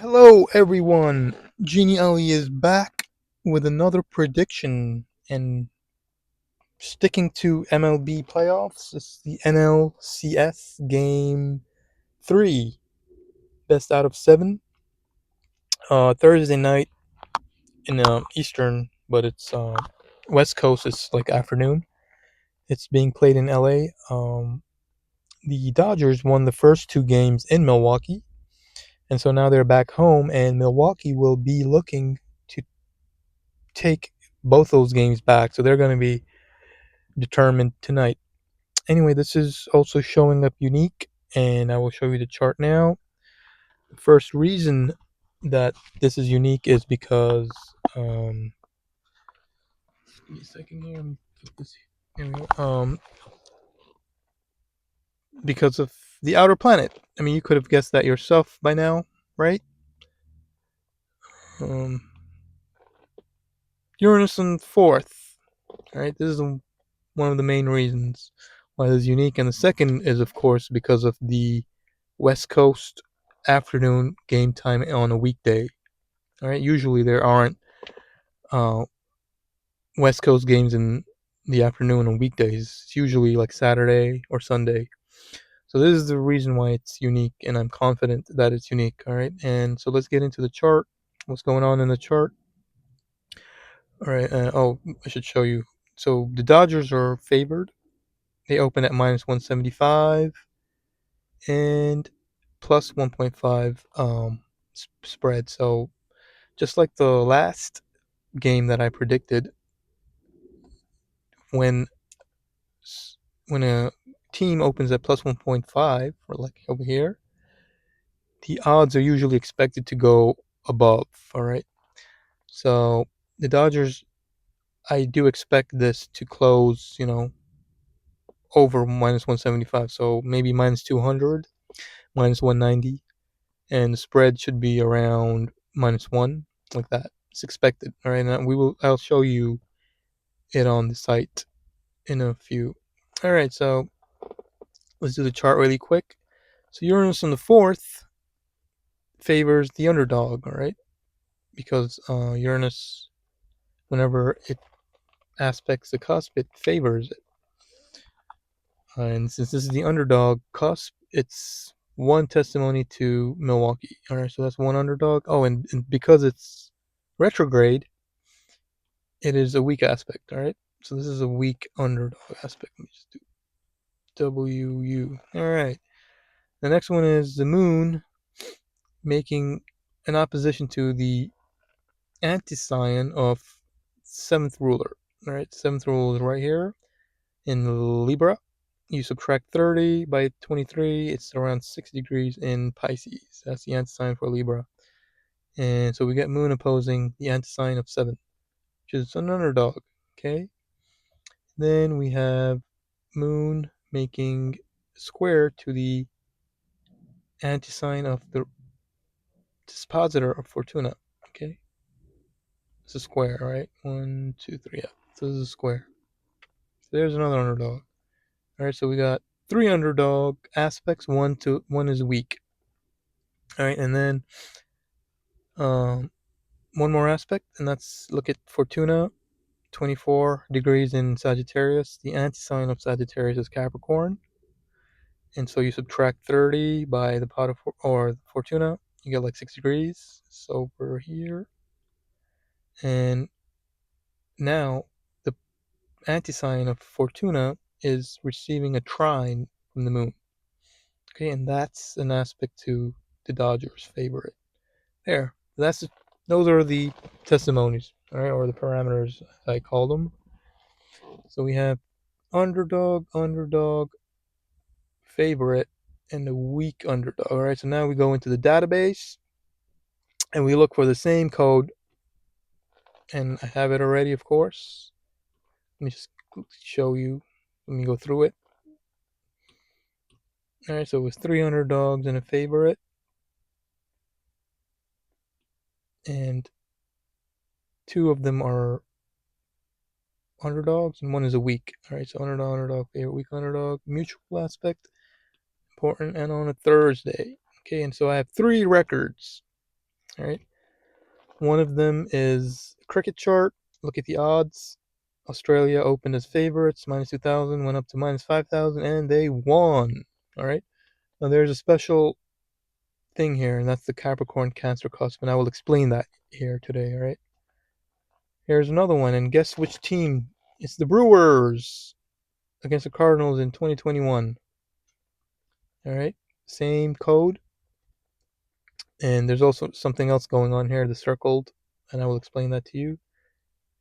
Hello, everyone. Genie Ali is back with another prediction and sticking to MLB playoffs. It's the NLCS Game 3, best out of 7. Thursday night in Eastern, but it's West Coast. It's like afternoon. It's being played in LA. The Dodgers won the first two games in Milwaukee, and so now they're back home, and Milwaukee will be looking to take both those games back. So they're going to be determined tonight. Anyway, this is also showing up unique, and I will show you the chart now. The first reason that this is unique is because, give me a second here. Let me put this here. We go. Because of the outer planet. I mean, you could have guessed that yourself by now, right? Um, Uranus in fourth. Right, this is one of the main reasons why this is unique, and the second is, of course, because of the West Coast afternoon game time on a weekday. All right, usually there aren't uh, West Coast games in the afternoon on weekdays. It's usually like Saturday or Sunday. So this is the reason why it's unique, and I'm confident that it's unique. All right, and so let's get into the chart. What's going on in the chart? All right. I should show you. So the Dodgers are favored. They open at minus 175 and plus 1.5 spread. So just like the last game that I predicted, when when a team opens at plus 1.5, or like over here, the odds are usually expected to go above. All right. So the Dodgers, I do expect this to close, over minus 175. So maybe minus 200, minus 190, and the spread should be around minus one, like that. It's expected. All right. And I'll show you it on the site in a few. All right. So let's do the chart really quick. So Uranus in the fourth favors the underdog. All right. Because Uranus, whenever it aspects the cusp, it favors it. And since this is the underdog cusp, it's one testimony to Milwaukee. All right, so that's one underdog. Oh, and because it's retrograde, it is a weak aspect. All right, so this is a weak underdog aspect. Let me just do WU. All right, the next one is the moon making an opposition to the anti-sign of seventh ruler. All right, seventh ruler is right here in Libra. You subtract 30 by 23, it's around 6 degrees in Pisces. That's the anti-sign for Libra. And so we get moon opposing the anti-sign of 7, which is an underdog. Okay. Then we have moon making square to the anti-sign of the dispositor of Fortuna. Okay. It's a square, right? 1, 2, 3. Yeah. So this is a square. So there's another underdog. All right. So we got 3 underdog aspects. One is weak. All right. And then um, one more aspect, and that's look at Fortuna, 24 degrees in Sagittarius. The anti-sign of Sagittarius is Capricorn. And so you subtract 30 by the pot of or Fortuna, you get like 6 degrees. So over here. And now the anti-sign of Fortuna is receiving a trine from the moon. Okay, and that's an aspect to the Dodgers' favorite. There. Those are the testimonies, all right, or the parameters I call them. So we have underdog, favorite, and a weak underdog. All right, so now we go into the database and we look for the same code, and I have it already, of course. Let me just show you. Let me go through it. All right, so it was 3 underdogs and a favorite, and 2 of them are underdogs, and 1 is a weak. All right, so underdog, favorite, weak underdog, mutual aspect, important, and on a Thursday. Okay, and so I have 3 records. All right. One of them is cricket chart. Look at the odds. Australia opened as favorites, minus 2,000, went up to minus 5,000, and they won. All right. Now there's a special thing here, and that's the Capricorn Cancer cusp, and I will explain that here today. All right. Here's another one, and guess which team? It's the Brewers against the Cardinals in 2021. All right. Same code, and there's also something else going on here, the circled, and I will explain that to you.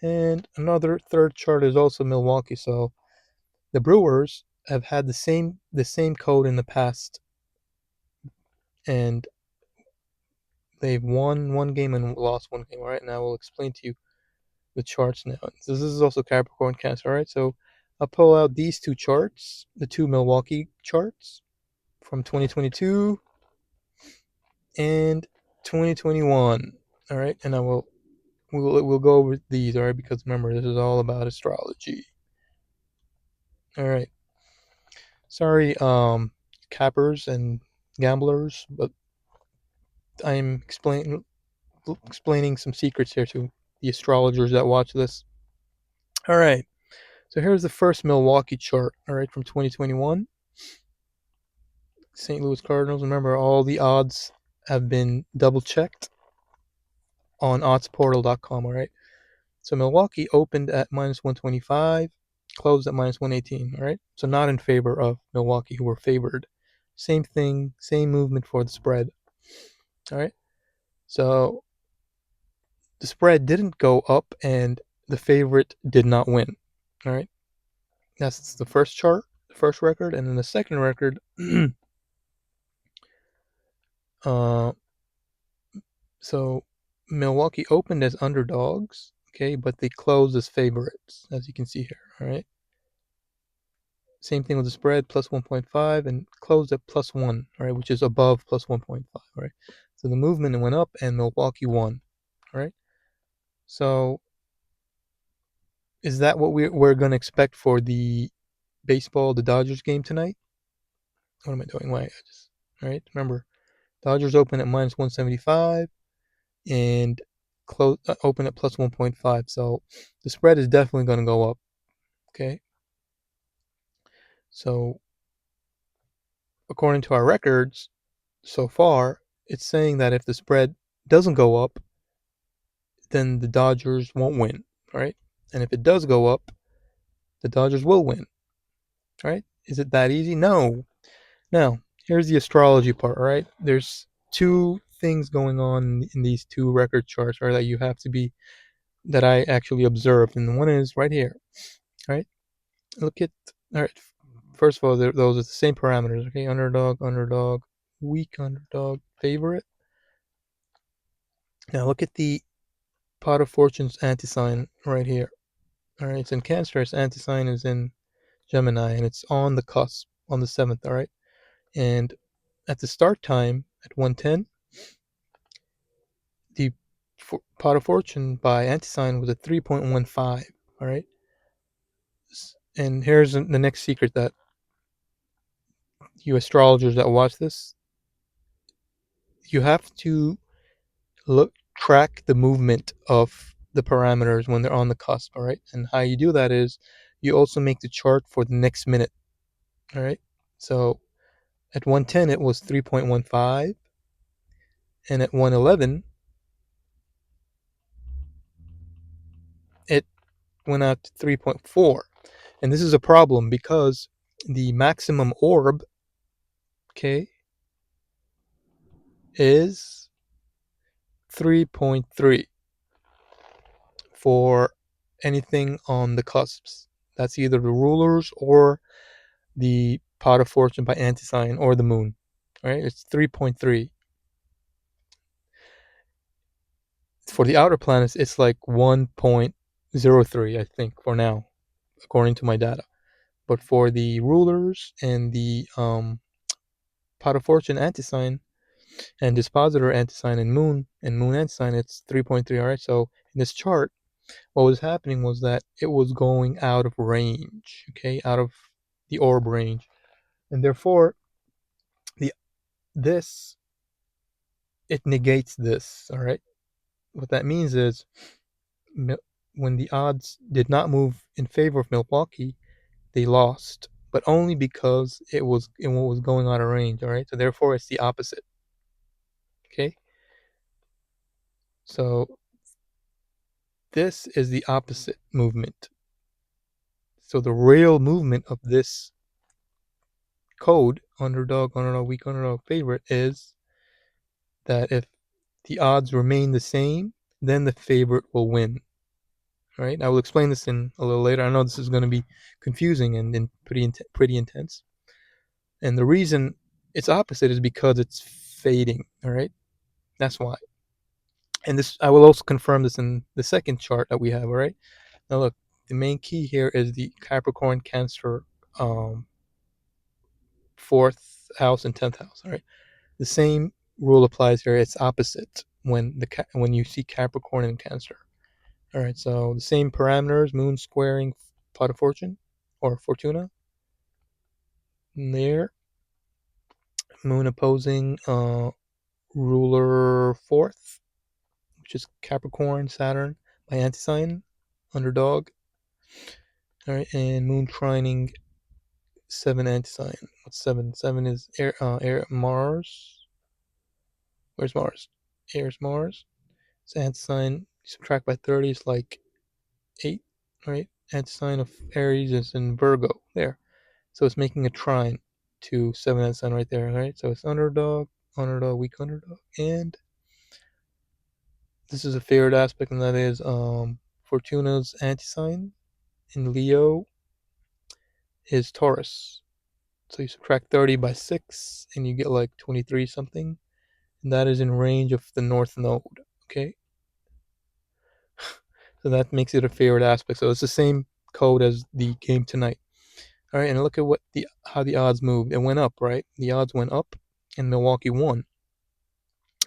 And another third chart is also Milwaukee. So the Brewers have had the same code in the past, and they've won one game and lost one game. All right, and I will explain to you the charts now. So this is also Capricorn Cancer. All right, so I'll pull out these two charts, the two Milwaukee charts from 2022 and 2021. All right, and we'll go over these. All right, because remember, this is all about astrology. All right. Sorry, cappers and gamblers, but I'm explaining some secrets here to the astrologers that watch this. All right, so here's the first Milwaukee chart. All right, from 2021, St. Louis Cardinals. Remember, all the odds have been double checked on oddsportal.com. All right, so Milwaukee opened at minus 125, closed at minus 118. All right, so not in favor of Milwaukee, who were favored. Same thing, same movement for the spread. All right. So the spread didn't go up and the favorite did not win. All right. That's the first chart, the first record. And then the second record, uh, so Milwaukee opened as underdogs, okay, but they closed as favorites, as you can see here. All right. Same thing with the spread, plus 1.5, and closed at plus 1, all right, which is above plus 1.5, all right. So the movement went up and Milwaukee won, all right. So is that what we're going to expect for the baseball, the Dodgers game tonight? What am I doing? Why? All right. Remember, Dodgers open at minus 175 and close open at plus 1.5. So the spread is definitely going to go up. Okay. So according to our records so far, it's saying that if the spread doesn't go up, then the Dodgers won't win. All right. And if it does go up, the Dodgers will win. All right. Is it that easy? No. Now, here's the astrology part, all right? There's two things going on in these two record charts, right, that I actually observed. And one is right here, right? Look at, all right, first of all, those are the same parameters, okay? Underdog, underdog, weak underdog, favorite. Now, look at the pot of fortune's anti-sign right here, all right? It's in Cancer, its anti-sign is in Gemini, and it's on the cusp, on the 7th, all right? And at the start time, at 110, the pot of fortune by anti-sign was at 3.15. All right. And here's the next secret that you astrologers that watch this, you have to track the movement of the parameters when they're on the cusp. All right. And how you do that is you also make the chart for the next minute. All right. So at 110, it was 3.15. And at 111, it went out to 3.4. And this is a problem because the maximum orb, okay, is 3.3 for anything on the cusps. That's either the rulers or the pot of fortune by anti-sign or the moon. All right, it's 3.3. For the outer planets, it's like 1.03, I think, for now, according to my data. But for the rulers and the pot of fortune anti-sign and dispositor anti-sign and moon anti-sign, it's 3.3. All right, so in this chart, what was happening was that it was going out of range, okay, out of the orb range, and therefore the this it negates this. All right. What that means is when the odds did not move in favor of Milwaukee, they lost, but only because it was in what was going on a range. All right. So therefore, it's the opposite. Okay. So this is the opposite movement. So the real movement of this code, underdog, underdog, weak underdog, favorite, is that if the odds remain the same, then the favorite will win. Right? I will explain this in a little later. I know this is going to be confusing and pretty intense. And the reason it's opposite is because it's fading. All right, that's why. And this, I will also confirm this in the second chart that we have. All right. Now look, the main key here is the Capricorn, Cancer, um, fourth house and 10th house. All right. The same rule applies here. It's opposite when you see Capricorn and Cancer. All right, so the same parameters: Moon squaring pot of fortune or Fortuna. And there, Moon opposing ruler fourth, which is Capricorn, Saturn by anti-sign, underdog. All right, and Moon trining seven anti-sign. What's seven? Seven is air Mars. Where's Mars? Air's Mars. It's anti-sign. Subtract by 30 is like 8, right? Anti-sign of Aries is in Virgo. There. So it's making a trine to 7 anti-sign right there, right? So it's underdog, underdog, weak underdog. And this is a favored aspect, and that is Fortuna's anti-sign in Leo is Taurus. So you subtract 30 by 6, and you get like 23 something. And that is in range of the North Node, okay? So that makes it a favored aspect. So it's the same code as the game tonight. All right, and look at how the odds moved. It went up, right? The odds went up, and Milwaukee won.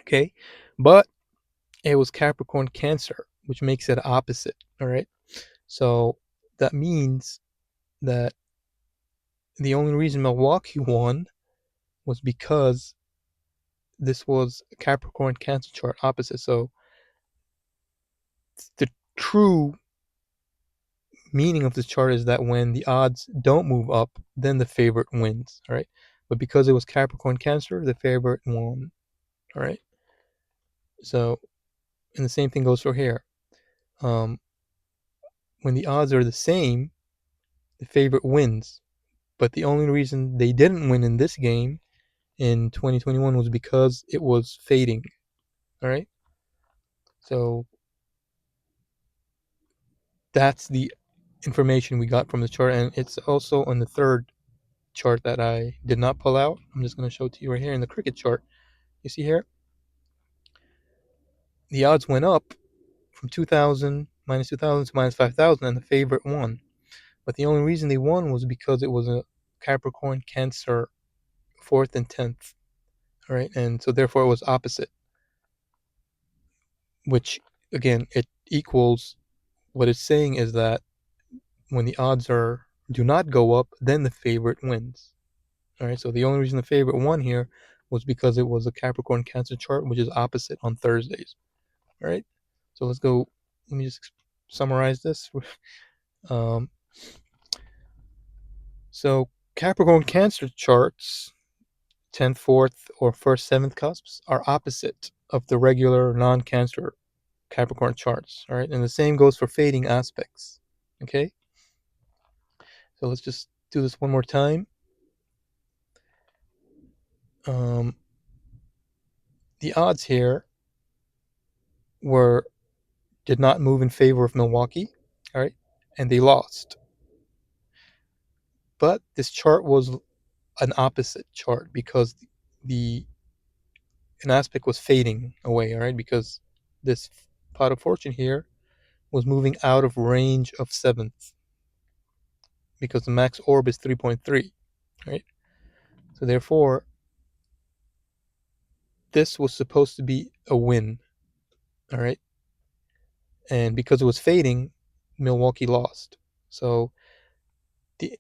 Okay, but it was Capricorn Cancer, which makes it opposite. All right, so that means that the only reason Milwaukee won was because this was a Capricorn Cancer chart opposite. So the true meaning of this chart is that when the odds don't move up, then the favorite wins. All right, but because it was Capricorn Cancer, the favorite won. All right, so and the same thing goes for here. Um, when the odds are the same, the favorite wins. But the only reason they didn't win in this game in 2021 was because it was fading. All right. So that's the information we got from the chart. And it's also on the third chart that I did not pull out. I'm just going to show it to you right here in the cricket chart. You see here? The odds went up from 2000, minus 2000 to minus 5000, and the favorite won. But the only reason they won was because it was a Capricorn Cancer 4th and 10th. All right. And so therefore it was opposite, which again, it equals what it's saying is that when the odds do not go up, then the favorite wins. All right. So the only reason the favorite won here was because it was a Capricorn Cancer chart, which is opposite on Thursdays. All right. So let's go. Let me just summarize this. Um, so Capricorn Cancer charts, 10th, 4th, or 1st, 7th cusps are opposite of the regular non-Cancer Capricorn charts. All right. And the same goes for fading aspects. Okay. So let's just do this one more time. Um, the odds here did not move in favor of Milwaukee, all right, and they lost. But this chart was an opposite chart because the an aspect was fading away, all right, because this pot of fortune here was moving out of range of seventh because the max orb is 3.3, right? So therefore, this was supposed to be a win, all right, and because it was fading, Milwaukee lost. So the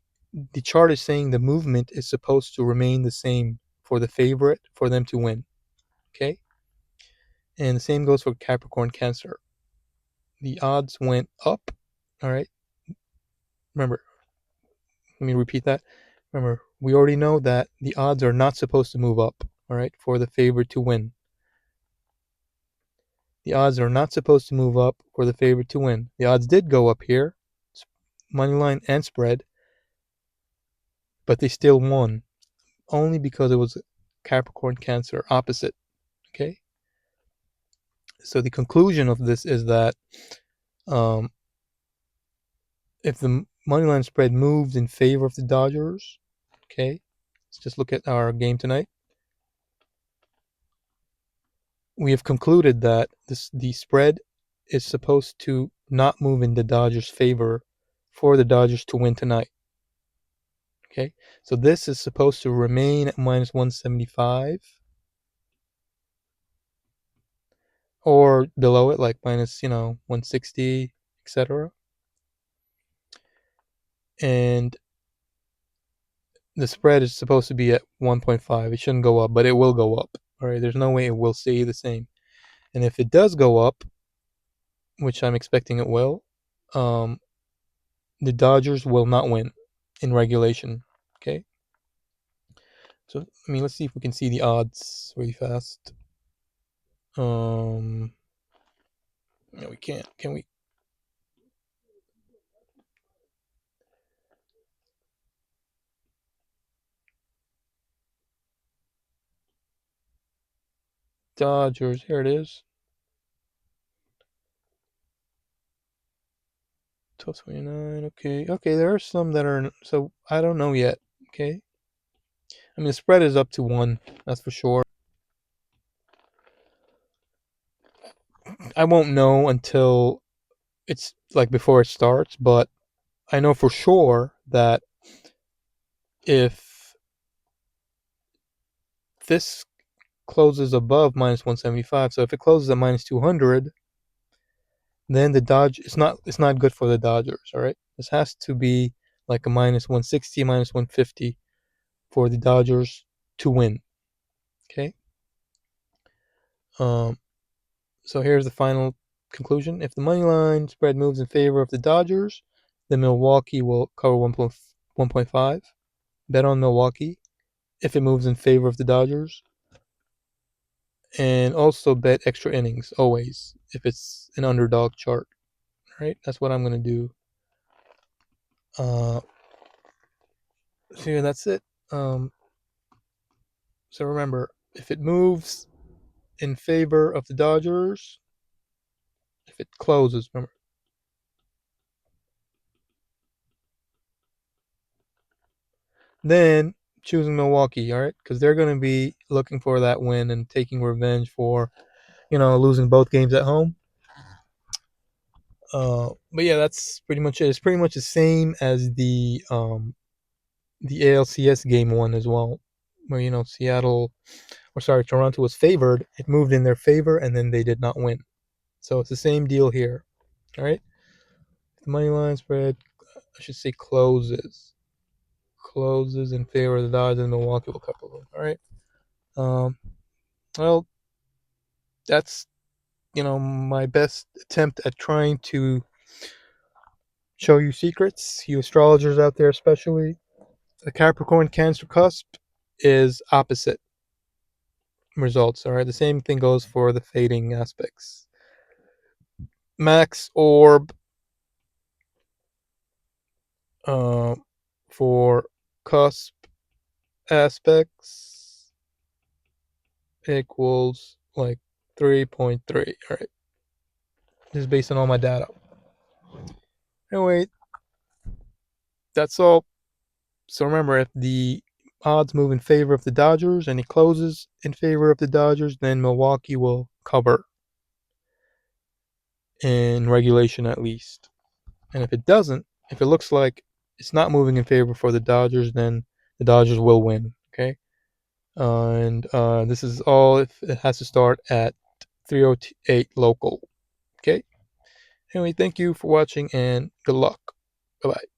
the chart is saying the movement is supposed to remain the same for the favorite for them to win. Okay, And the same goes for Capricorn Cancer. The odds went up. All right. Remember, let me repeat that. Remember, we already know that the odds are not supposed to move up. All right, for the favorite to win. The odds are not supposed to move up for the favorite to win. The odds did go up here, money line and spread, but they still won only because it was Capricorn Cancer opposite. Okay. So the conclusion of this is that um, if the money line spread moves in favor of the Dodgers, okay, let's just look at our game tonight. We have concluded that the spread is supposed to not move in the Dodgers' favor for the Dodgers to win tonight. Okay, so this is supposed to remain at minus 175 or below it, like minus 160, etc. And the spread is supposed to be at 1.5. It shouldn't go up, but it will go up. All right, there's no way it will stay the same. And if it does go up, which I'm expecting it will, um, the Dodgers will not win in regulation. Okay. So let's see if we can see the odds really fast. No, we can't. Can we? Dodgers. Here it is. 1229. Okay. Okay. There are some that are. So I don't know yet. Okay. The spread is up to 1. That's for sure. I won't know until it's like before it starts, but I know for sure that if this closes above minus 175, so if it closes at minus 200, then it's not good for the Dodgers. All right, this has to be like a minus 160, minus 150 for the Dodgers to win. Okay. Um. So here's the final conclusion: if the money line spread moves in favor of the Dodgers, then Milwaukee will cover 1.5. Bet on Milwaukee if it moves in favor of the Dodgers, and also bet extra innings always if it's an underdog chart. All right, that's what I'm gonna do. So yeah, that's it. Um, so remember, if it moves in favor of the Dodgers, if it closes, remember, then choosing Milwaukee. All right, because they're gonna be looking for that win and taking revenge for losing both games at home. But yeah, that's pretty much it. It's pretty much the same as the ALCS game 1 as well, where Toronto was favored. It moved in their favor, and then they did not win. So it's the same deal here. All right, the money line spread, I should say, closes in favor of the Dodgers, and Milwaukee will cover them. All right. Um, well, that's my best attempt at trying to show you secrets, you astrologers out there especially. The Capricorn Cancer cusp is opposite results. All right, the same thing goes for the fading aspects. Max orb uh, for cusp aspects equals like 3.3. All right, this is based on all my data. Anyway, that's all. So remember, if the odds move in favor of the Dodgers and it closes in favor of the Dodgers, then Milwaukee will cover in regulation at least. And if it doesn't, if it looks like it's not moving in favor for the Dodgers, then the Dodgers will win. Okay. And this is all if it has to start at 3:08 local. Okay. Anyway, thank you for watching and good luck. Bye bye.